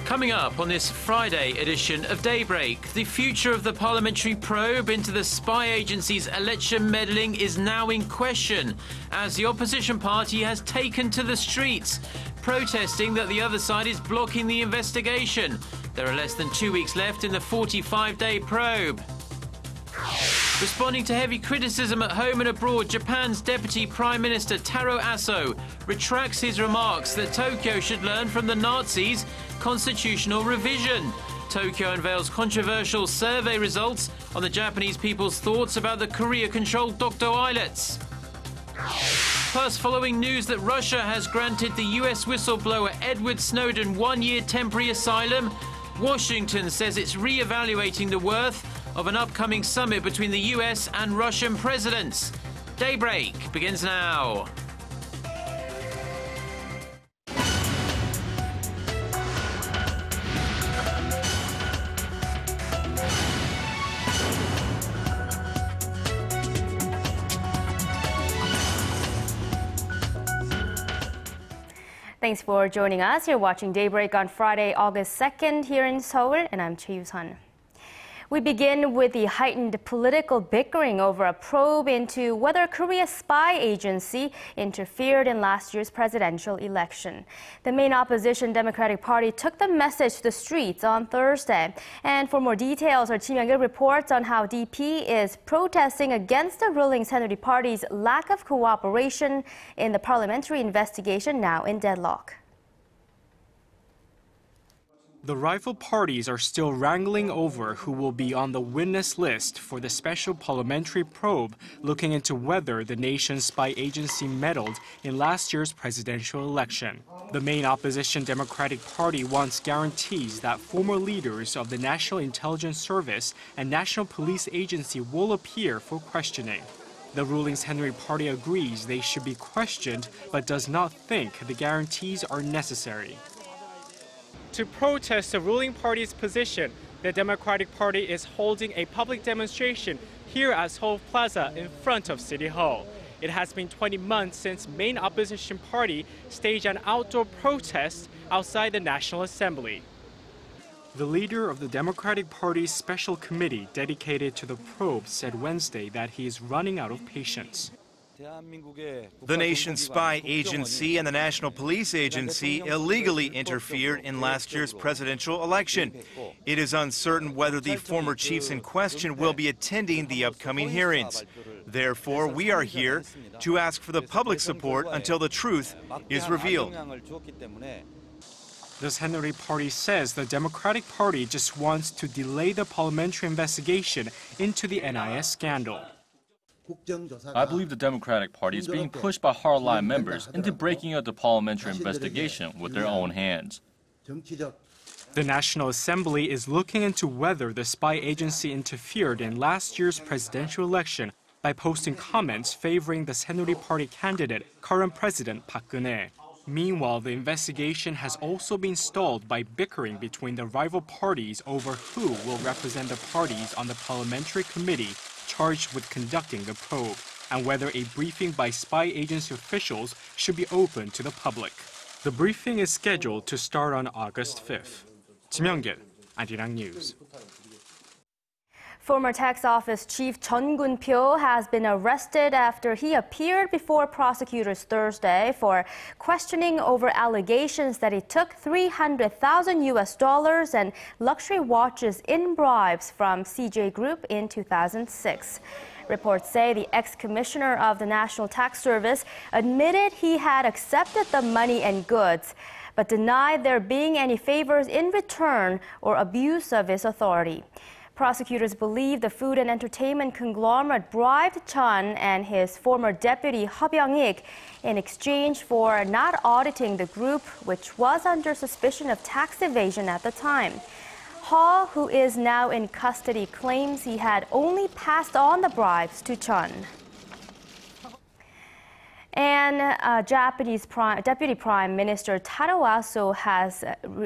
Coming up on this Friday edition of Daybreak, the future of the parliamentary probe into the spy agency's election meddling is now in question as the opposition party has taken to the streets, protesting that the other side is blocking the investigation. There are less than 2 weeks left in the 45-day probe. Responding to heavy criticism at home and abroad, Japan's Deputy Prime Minister Taro retracts his remarks that Tokyo should learn from the Nazis' constitutional revision. Tokyo unveils controversial survey results on the Japanese people's thoughts about the Korea-controlled Dokdo islets. Plus, following news that Russia has granted the US whistleblower Edward Snowden 1-year temporary asylum, Washington says it's re-evaluating the worth of an upcoming summit between the US and Russian presidents. Daybreak begins now. Thanks for joining us. You're watching Daybreak on Friday, August 2nd here in Seoul, and I'm Choi Yoo-sun. We begin with the heightened political bickering over a probe into whether Korea's spy agency interfered in last year's presidential election. The main opposition Democratic Party took the message to the streets on Thursday. And for more details, our Kim Young-il reports on how DP is protesting against the ruling Saenuri Party's lack of cooperation in the parliamentary investigation now in deadlock. The rival parties are still wrangling over who will be on the witness list for the special parliamentary probe looking into whether the nation's spy agency meddled in last year's presidential election. The main opposition Democratic Party wants guarantees that former leaders of the National Intelligence Service and National Police Agency will appear for questioning. The ruling Saenuri Party agrees they should be questioned but does not think the guarantees are necessary. To protest the ruling party's position, the Democratic Party is holding a public demonstration here at Seoul Plaza in front of City Hall. It has been 20 months since main opposition party staged an outdoor protest outside the National Assembly. The leader of the Democratic Party's special committee dedicated to the probe said Wednesday that he is running out of patience. The nation's spy agency and the National Police Agency illegally interfered in last year's presidential election. It is uncertain whether the former chiefs in question will be attending the upcoming hearings. Therefore, we are here to ask for the public support until the truth is revealed. The Saenuri Party says the Democratic Party just wants to delay the parliamentary investigation into the NIS scandal. I believe the Democratic Party is being pushed by hardline members into breaking up the parliamentary investigation with their own hands. The National Assembly is looking into whether the spy agency interfered in last year's presidential election by posting comments favoring the Saenuri Party candidate, current President Park Geun-hye. Meanwhile, the investigation has also been stalled by bickering between the rival parties over who will represent the parties on the parliamentary committee charged with conducting the probe, and whether a briefing by spy agency officials should be open to the public. The briefing is scheduled to start on August 5th. Kim Young-il, Arirang News. Former tax office chief Chun Gun-pyo has been arrested after he appeared before prosecutors Thursday for questioning over allegations that he took $300,000 and luxury watches in bribes from CJ Group in 2006. Reports say the ex-commissioner of the National Tax Service admitted he had accepted the money and goods, but denied there being any favors in return or abuse of his authority. Prosecutors believe the food and entertainment conglomerate bribed Chun and his former deputy Heo Byung-ik in exchange for not auditing the group, which was under suspicion of tax evasion at the time. Heo, who is now in custody, claims he had only passed on the bribes to Chun. And Japanese Deputy Prime Minister Taro also has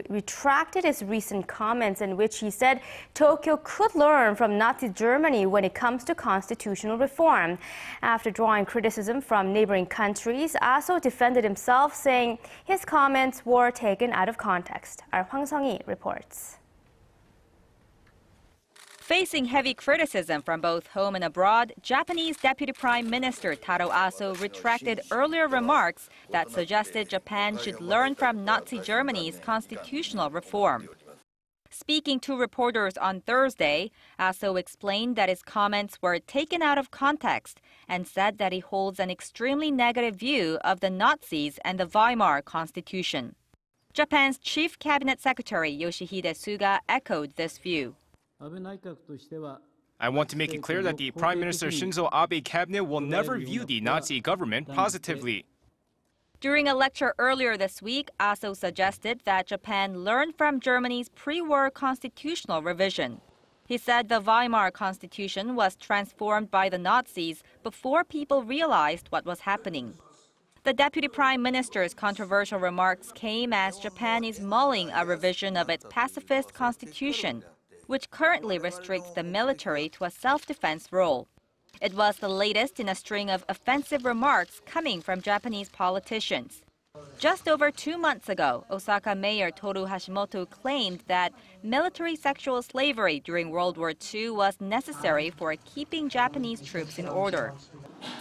retracted his recent comments in which he said Tokyo could learn from Nazi Germany when it comes to constitutional reform. After drawing criticism from neighboring countries, Aso defended himself, saying his comments were taken out of context. Our Hwang Sung-hee reports. Facing heavy criticism from both home and abroad, Japanese Deputy Prime Minister Taro Aso retracted earlier remarks that suggested Japan should learn from Nazi Germany's constitutional reform. Speaking to reporters on Thursday, Aso explained that his comments were taken out of context and said that he holds an extremely negative view of the Nazis and the Weimar Constitution. Japan's Chief Cabinet Secretary Yoshihide Suga echoed this view. I want to make it clear that the Prime Minister Shinzo Abe cabinet will never view the Nazi government positively. During a lecture earlier this week, Aso suggested that Japan learn from Germany's pre-war constitutional revision. He said the Weimar Constitution was transformed by the Nazis before people realized what was happening. The Deputy Prime Minister's controversial remarks came as Japan is mulling a revision of its pacifist constitution, which currently restricts the military to a self-defense role. It was the latest in a string of offensive remarks coming from Japanese politicians. Just over 2 months ago, Osaka Mayor Toru Hashimoto claimed that military sexual slavery during World War II was necessary for keeping Japanese troops in order.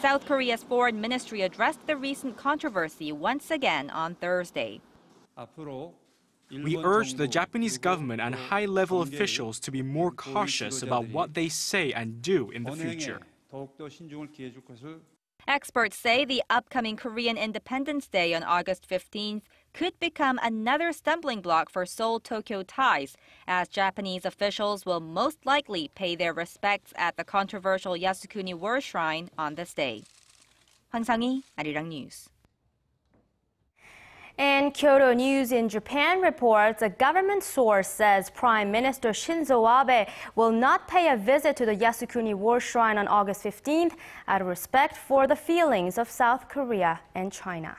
South Korea's foreign ministry addressed the recent controversy once again on Thursday. We urge the Japanese government and high-level officials to be more cautious about what they say and do in the future. Experts say the upcoming Korean Independence Day on August 15th could become another stumbling block for Seoul-Tokyo ties, as Japanese officials will most likely pay their respects at the controversial Yasukuni War Shrine on this day. Hwang Sung-hee, Arirang News. And Kyodo News in Japan reports a government source says Prime Minister Shinzo Abe will not pay a visit to the Yasukuni War Shrine on August 15th out of respect for the feelings of South Korea and China.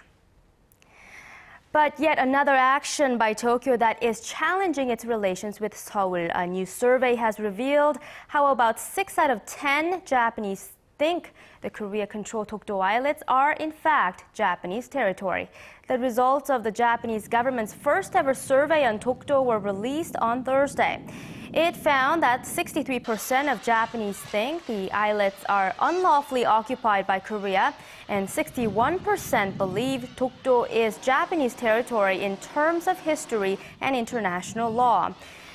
But yet another action by Tokyo that is challenging its relations with Seoul. A new survey has revealed how about 6 out of 10 Japanese think the Korea-controlled Dokdo islets are in fact Japanese territory. The results of the Japanese government's first ever survey on Dokdo were released on Thursday. It found that 63% of Japanese think the islets are unlawfully occupied by Korea, and 61% believe Dokdo is Japanese territory in terms of history and international law.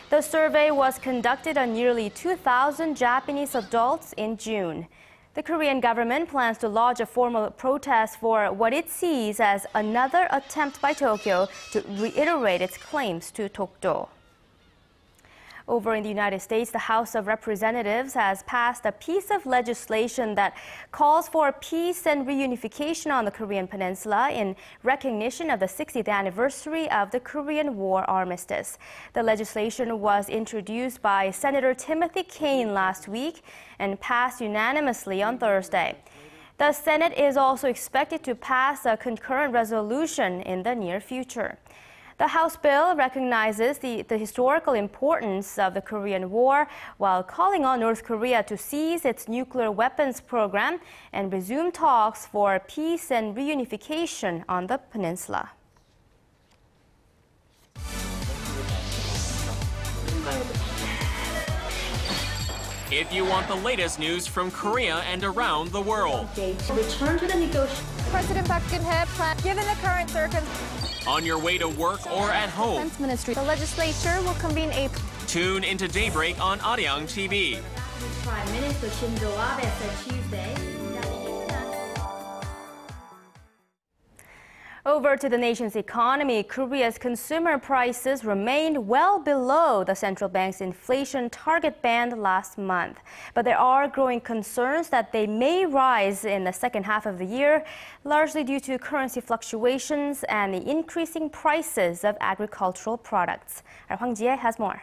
The survey was conducted on nearly 2,000 Japanese adults in June. The Korean government plans to lodge a formal protest for what it sees as another attempt by Tokyo to reiterate its claims to Dokdo. Over in the United States, the House of Representatives has passed a piece of legislation that calls for peace and reunification on the Korean Peninsula in recognition of the 60th anniversary of the Korean War armistice. The legislation was introduced by Senator Timothy Kaine last week and passed unanimously on Thursday. The Senate is also expected to pass a concurrent resolution in the near future. The House bill recognizes the historical importance of the Korean War while calling on North Korea to cease its nuclear weapons program and resume talks for peace and reunification on the peninsula. If you want the latest news from Korea and around the world. Return to the negotiations. President Park Geun-hye plans, given the current circumstances. On your way to work or at home. Defense Ministry. The legislature will convene a. Tune into Daybreak on Arirang TV. Prime Minister Shinzo Abe said Tuesday. Over to the nation's economy, Korea's consumer prices remained well below the central bank's inflation target band last month. But there are growing concerns that they may rise in the second half of the year, largely due to currency fluctuations and the increasing prices of agricultural products. Hwang Ji-hye has more.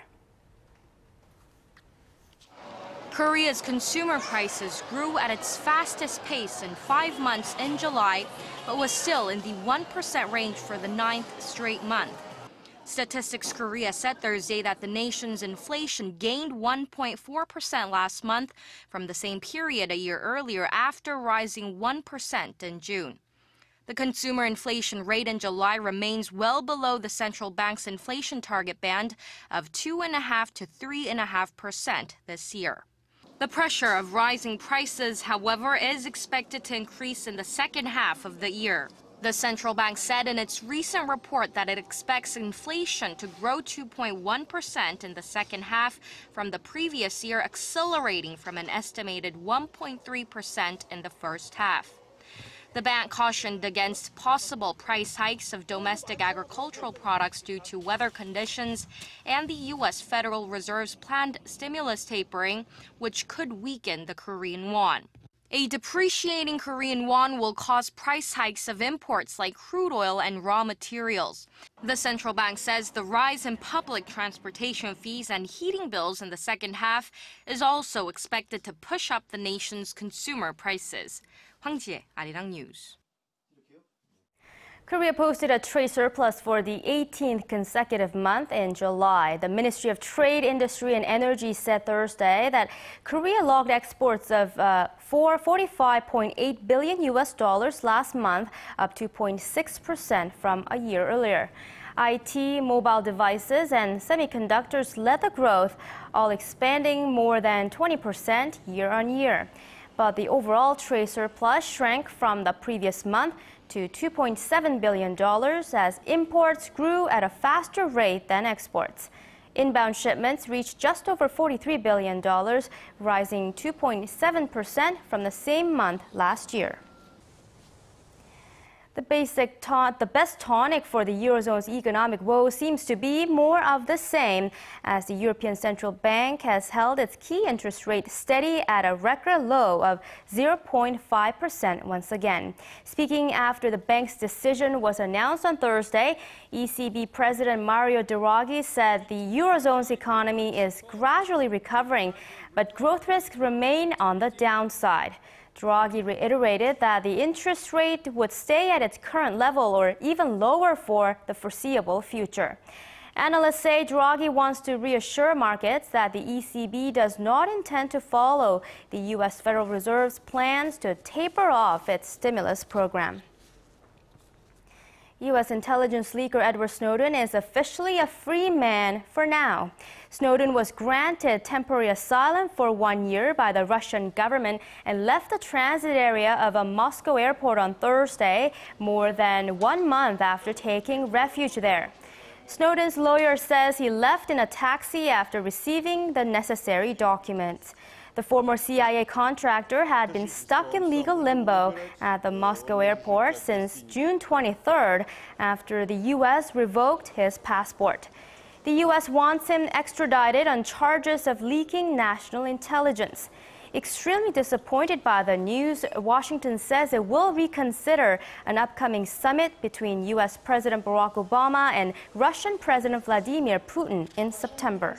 Korea's consumer prices grew at its fastest pace in 5 months in July, but was still in the 1% range for the 9th straight month. Statistics Korea said Thursday that the nation's inflation gained 1.4% last month from the same period a year earlier after rising 1% in June. The consumer inflation rate in July remains well below the central bank's inflation target band of 2.5% to 3.5% this year. The pressure of rising prices, however, is expected to increase in the second half of the year. The central bank said in its recent report that it expects inflation to grow 2.1% in the second half from the previous year, accelerating from an estimated 1.3% in the first half. The bank cautioned against possible price hikes of domestic agricultural products due to weather conditions and the U.S. Federal Reserve's planned stimulus tapering, which could weaken the Korean won. A depreciating Korean won will cause price hikes of imports like crude oil and raw materials. The central bank says the rise in public transportation fees and heating bills in the second half is also expected to push up the nation's consumer prices. 황지혜, Arirang News. Korea posted a trade surplus for the 18th consecutive month in July. The Ministry of Trade, Industry and Energy said Thursday that Korea logged exports of $45.8 billion last month, up 2.6% from a year earlier. IT, mobile devices, and semiconductors led the growth, all expanding more than 20% year-on-year. But the overall trade surplus shrank from the previous month to $2.7 billion as imports grew at a faster rate than exports. Inbound shipments reached just over $43 billion, rising 2.7% from the same month last year. The best tonic for the Eurozone's economic woes seems to be more of the same, as the European Central Bank has held its key interest rate steady at a record low of 0.5% once again. Speaking after the bank's decision was announced on Thursday, ECB President Mario Draghi said the Eurozone's economy is gradually recovering, but growth risks remain on the downside. Draghi reiterated that the interest rate would stay at its current level or even lower for the foreseeable future. Analysts say Draghi wants to reassure markets that the ECB does not intend to follow the U.S. Federal Reserve's plans to taper off its stimulus program. U.S. intelligence leaker Edward Snowden is officially a free man for now. Snowden was granted temporary asylum for 1 year by the Russian government and left the transit area of a Moscow airport on Thursday, more than 1 month after taking refuge there. Snowden's lawyer says he left in a taxi after receiving the necessary documents. The former CIA contractor had been stuck in legal limbo at the Moscow airport since June 23rd after the U.S. revoked his passport. The U.S. wants him extradited on charges of leaking national intelligence. Extremely disappointed by the news, Washington says it will reconsider an upcoming summit between U.S. President Barack Obama and Russian President Vladimir Putin in September.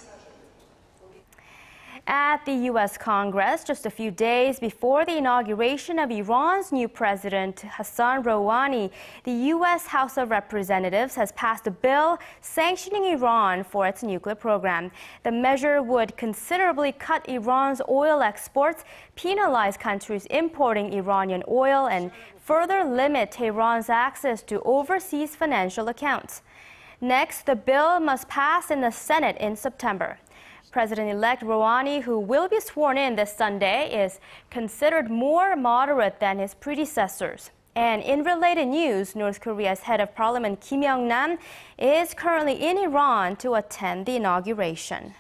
At the U.S. Congress, just a few days before the inauguration of Iran's new president, Hassan Rouhani, the U.S. House of Representatives has passed a bill sanctioning Iran for its nuclear program. The measure would considerably cut Iran's oil exports, penalize countries importing Iranian oil, and further limit Tehran's access to overseas financial accounts. Next, the bill must pass in the Senate in September. President-elect Rouhani, who will be sworn in this Sunday, is considered more moderate than his predecessors. And in related news, North Korea's head of parliament, Kim Young-nam, is currently in Iran to attend the inauguration.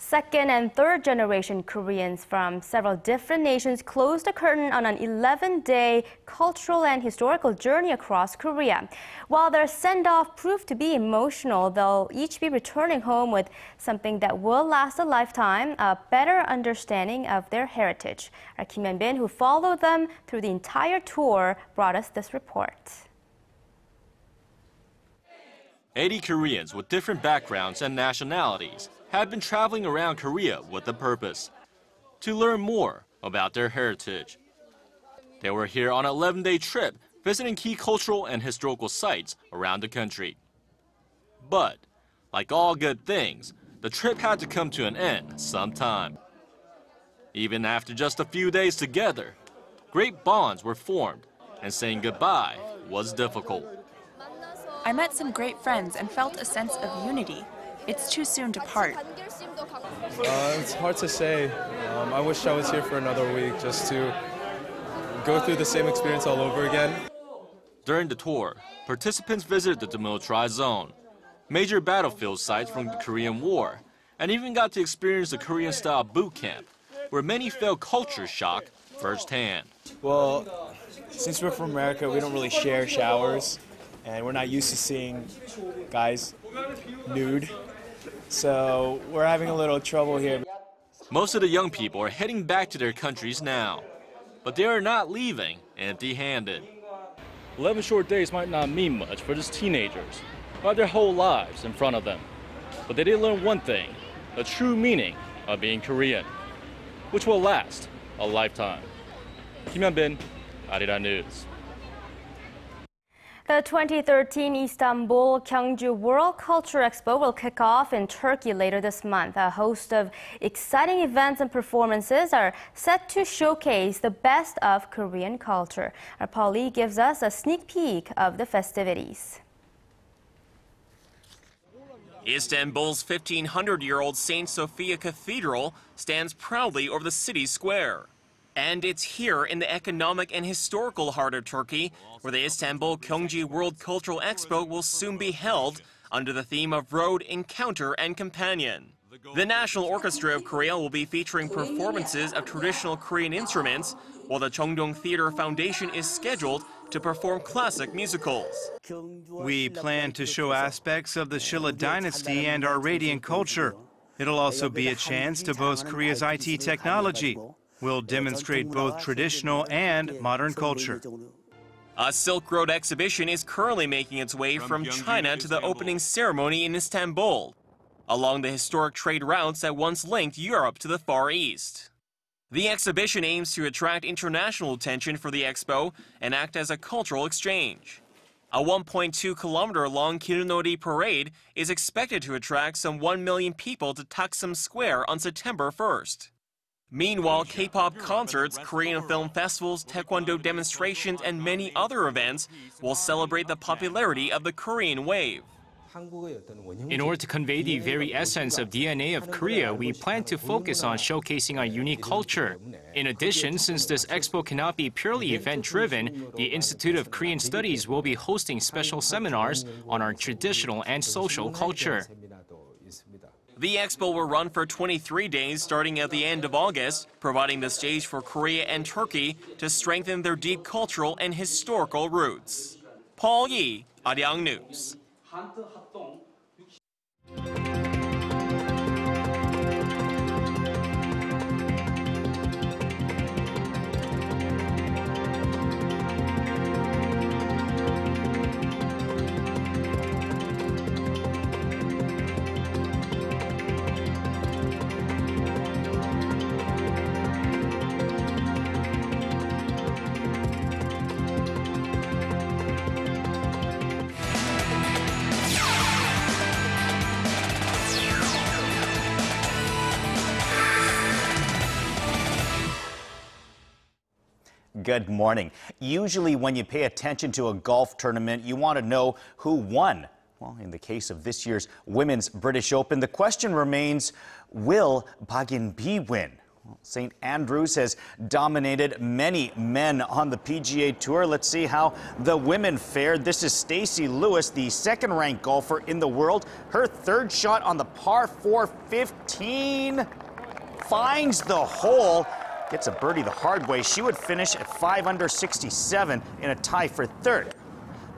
Second and third generation Koreans from several different nations closed the curtain on an 11-day cultural and historical journey across Korea. While their send-off proved to be emotional, they'll each be returning home with something that will last a lifetime, a better understanding of their heritage. Our Kim Hyun-bin, who followed them through the entire tour, brought us this report. 80 Koreans with different backgrounds and nationalities had been traveling around Korea with a purpose: to learn more about their heritage. They were here on an 11-day trip, visiting key cultural and historical sites around the country. But, like all good things, the trip had to come to an end sometime. Even after just a few days together, great bonds were formed, and saying goodbye was difficult. I met some great friends and felt a sense of unity. It's too soon to part. It's hard to say. I wish I was here for another week just to go through the same experience all over again. During the tour, participants visited the demilitarized zone, major battlefield sites from the Korean War, and even got to experience the Korean-style boot camp, where many felt culture shock firsthand. Well, since we're from America, we don't really share showers, and we're not used to seeing guys nude, so we're having a little trouble here. Most of the young people are heading back to their countries now, but they are not leaving empty-handed. 11 short days might not mean much for these teenagers, or their whole lives in front of them. But they did learn one thing, the true meaning of being Korean, which will last a lifetime. Kim Hyun-bin, Arirang News. The 2013 Istanbul Gyeongju World Culture Expo will kick off in Turkey later this month. A host of exciting events and performances are set to showcase the best of Korean culture. Our Paul Lee gives us a sneak peek of the festivities. Istanbul's 1,500-year-old St. Sophia Cathedral stands proudly over the city's square. And it's here in the economic and historical heart of Turkey where the Istanbul Gyeongju World Cultural Expo will soon be held under the theme of Road, Encounter, and Companion. The National Orchestra of Korea will be featuring performances of traditional Korean instruments, while the Cheongdong Theater Foundation is scheduled to perform classic musicals. We plan to show aspects of the Shilla dynasty and our radiant culture. It'll also be a chance to boast Korea's IT technology. We'll demonstrate both traditional and modern culture. A Silk Road exhibition is currently making its way from China to the opening ceremony in Istanbul, along the historic trade routes that once linked Europe to the Far East. The exhibition aims to attract international attention for the expo and act as a cultural exchange. A 1.2-kilometer-long Kirunori parade is expected to attract some 1 million people to Taksim Square on September 1st. Meanwhile, K-pop concerts, Korean film festivals, taekwondo demonstrations, and many other events will celebrate the popularity of the Korean wave. In order to convey the very essence of DNA of Korea, we plan to focus on showcasing our unique culture. In addition, since this expo cannot be purely event-driven, the Institute of Korean Studies will be hosting special seminars on our traditional and social culture. The expo will run for 23 days starting at the end of August, providing the stage for Korea and Turkey to strengthen their deep cultural and historical roots. Paul Yi, Arirang News. Good morning. Usually when you pay attention to a golf tournament, you want to know who won. Well, in the case of this year's Women's British Open, the question remains, will Bagin B win? Well, St. Andrews has dominated many men on the PGA Tour. Let's see how the women fared. This is Stacey Lewis, the second-ranked golfer in the world. Her third shot on the par 4 15 finds the hole. Gets a birdie the hard way. She would finish at 5 under 67 in a tie for third.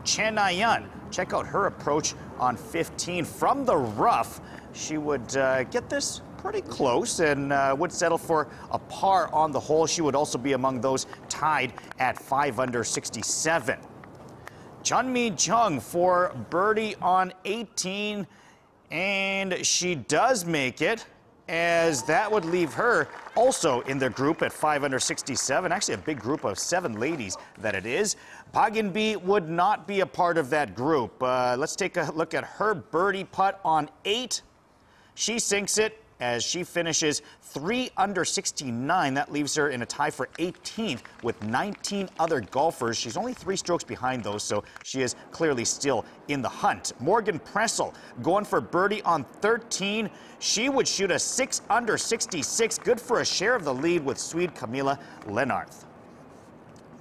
Chen Na-yeon, check out her approach on 15 from the rough. She would get this pretty close and would settle for a par on the hole. She would also be among those tied at 5 under 67. Chunmi Chung for birdie on 18, and she does make it, as that would leave her also in their group at 5 under 67. Actually, a big group of 7 ladies that it is. Paginbi would not be a part of that group. Let's take a look at her birdie putt on 8. She sinks it as she finishes 3 under 69. That leaves her in a tie for 18th with 19 other golfers. She's only 3 strokes behind those, so she is clearly still in the hunt. Morgan Pressel going for birdie on 13. She would shoot a 6 under 66. Good for a share of the lead with Swede Camilla Lennarth.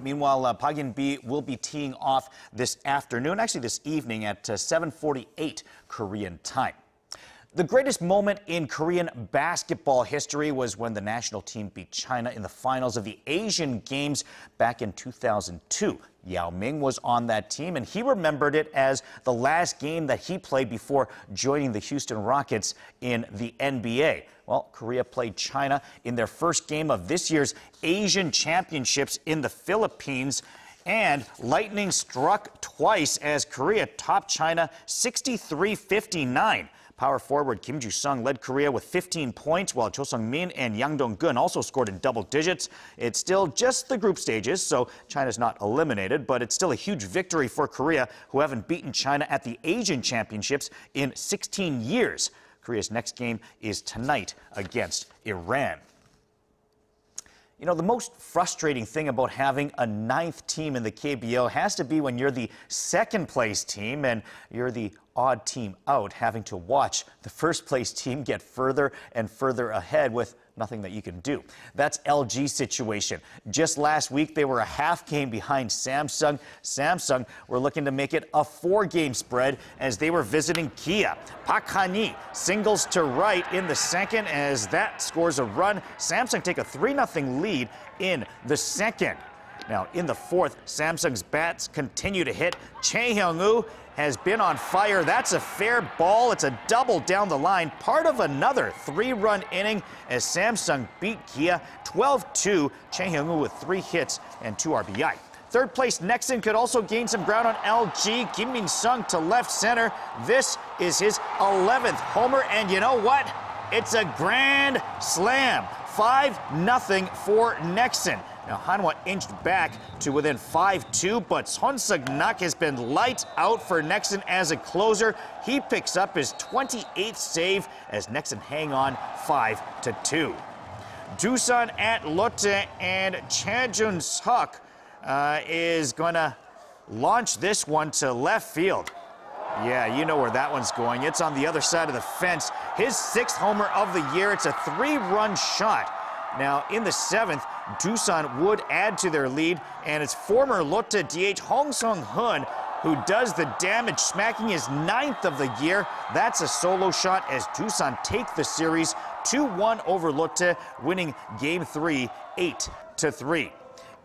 Meanwhile, Paginbi will be teeing off this afternoon, actually this evening at 7:48 Korean time. The greatest moment in Korean basketball history was when the national team beat China in the finals of the Asian Games back in 2002. Yao Ming was on that team, and he remembered it as the last game that he played before joining the Houston Rockets in the NBA. Well, Korea played China in their first game of this year's Asian Championships in the Philippines. And lightning struck twice as Korea topped China 63-59. Power forward Kim Ju-sung led Korea with 15 points, while Cho Sung-min and Yang Dong-gun also scored in double digits. It's still just the group stages, so China's not eliminated, but it's still a huge victory for Korea, who haven't beaten China at the Asian Championships in 16 years. Korea's next game is tonight against Iran. You know, the most frustrating thing about having a 9th team in the KBO has to be when you're the 2nd place team and you're the odd team out, having to watch the 1st place team get further and further ahead with nothing that you can do. That's LG's situation. Just last week, they were a half game behind Samsung. Samsung were looking to make it a 4-game spread as they were visiting Kia. Park Han-hee singles to right in the 2nd as that scores a run. Samsung take a 3-0 lead in the 2nd. Now, in the 4th, Samsung's bats continue to hit. Chae Hyung-woo has been on fire. That's a fair ball. It's a double down the line, part of another 3-run inning as Samsung beat Kia 12-2. Chae Hyung-woo with 3 hits and 2 RBI. 3rd place Nexon could also gain some ground on LG. Kim Min-sung to left center. This is his 11th homer, and you know what? It's a grand slam. 5-0 for Nexon. Now, Hanwha inched back to within 5-2, but Son Seok-nak has been lights out for Nexon as a closer. He picks up his 28th save as Nexon hang on 5-2. Doosan at Lotte, and Cha Jun-seok is going to launch this one to left field. Yeah, you know where that one's going. It's on the other side of the fence. His 6th homer of the year. It's a 3-run shot. Now, in the 7th, Doosan would add to their lead, and it's former Lotte DH Hong Sung-hoon who does the damage, smacking his 9th of the year. That's a solo shot as Doosan take the series 2-1 over Lotte, winning Game 3, 8-3.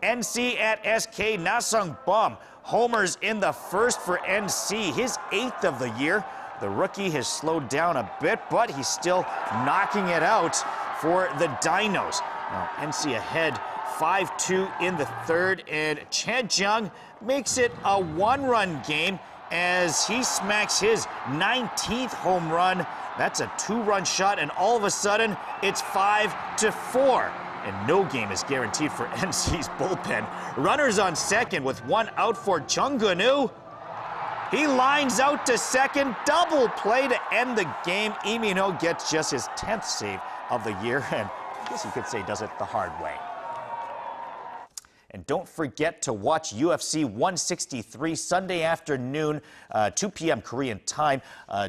NC at SK, Na-sung Bum homers in the 1st for NC, his 8th of the year. The rookie has slowed down a bit, but he's still knocking it out for the Dinos. Now, NC ahead 5-2 in the 3rd, and Cha Jung makes it a 1-run game as he smacks his 19th home run. That's a 2-run shot, and all of a sudden, it's 5-4. And no game is guaranteed for NC's bullpen. Runners on 2nd with 1 out for Chung Gun-woo. He lines out to 2nd, double play to end the game. Lee Min-ho gets just his 10th save of the year, and I guess you could say does it the hard way. And don't forget to watch UFC 163 Sunday afternoon, 2 p.m. Korean time.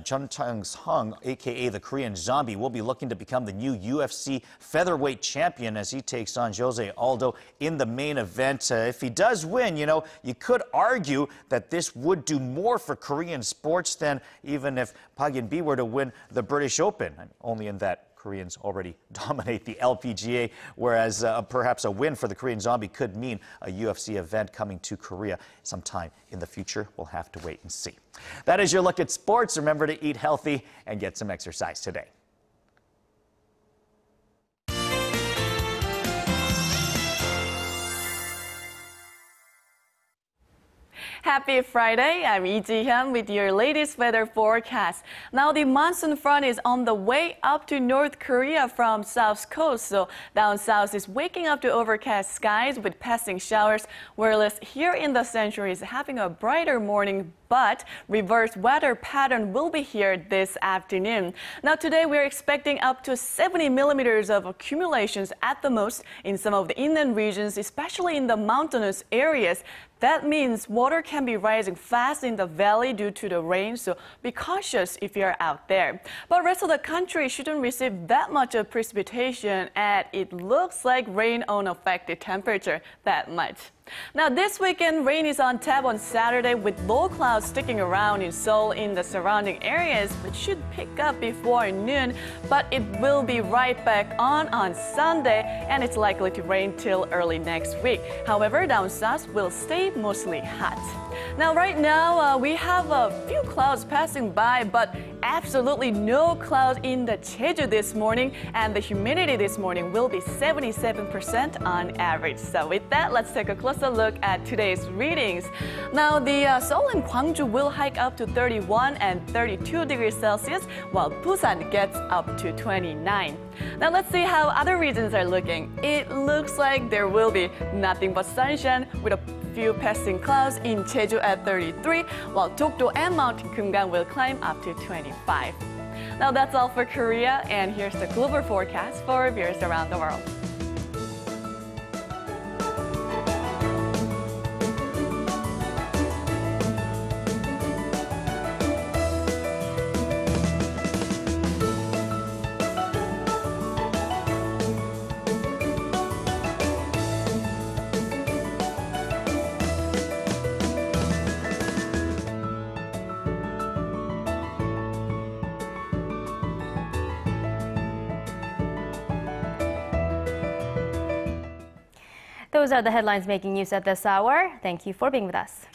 Jun Chang-sung, a.k.a. the Korean Zombie, will be looking to become the new UFC featherweight champion as he takes on Jose Aldo in the main event. If he does win, you know, you could argue that this would do more for Korean sports than even if Park Hyun-bi were to win the British Open, only in that Koreans already dominate the LPGA, whereas perhaps a win for the Korean Zombie could mean a UFC event coming to Korea sometime in the future. We'll have to wait and see. That is your look at sports. Remember to eat healthy and get some exercise today. Happy Friday, I'm Lee Ji-hyun with your latest weather forecast. Now the monsoon front is on the way up to North Korea from south coast, so down south is waking up to overcast skies with passing showers, whereas here in the central is having a brighter morning, but reverse weather pattern will be here this afternoon. Now today we're expecting up to 70 millimeters of accumulations at the most in some of the inland regions, especially in the mountainous areas. That means water can be rising fast in the valley due to the rain, so be cautious if you're out there. But rest of the country shouldn't receive that much of precipitation, and it looks like rain won't affect the temperature that much. Now this weekend, rain is on tap on Saturday with low clouds sticking around in Seoul in the surrounding areas, which should pick up before noon, but it will be right back on Sunday, and it's likely to rain till early next week. However, down south will stay mostly hot. Now right now, we have a few clouds passing by, but absolutely no clouds in the Jeju this morning, and the humidity this morning will be 77% on average. So with that, let's take a closer look at today's readings. Now the Seoul and Gwangju will hike up to 31 and 32 degrees Celsius, while Busan gets up to 29. Now let's see how other regions are looking. It looks like there will be nothing but sunshine with a few passing clouds in Jeju at 33, while Dokdo and Mountain Kumgang will climb up to 25. Now that's all for Korea, and here's the global forecast for viewers around the world. Those are the headlines making news at this hour. Thank you for being with us.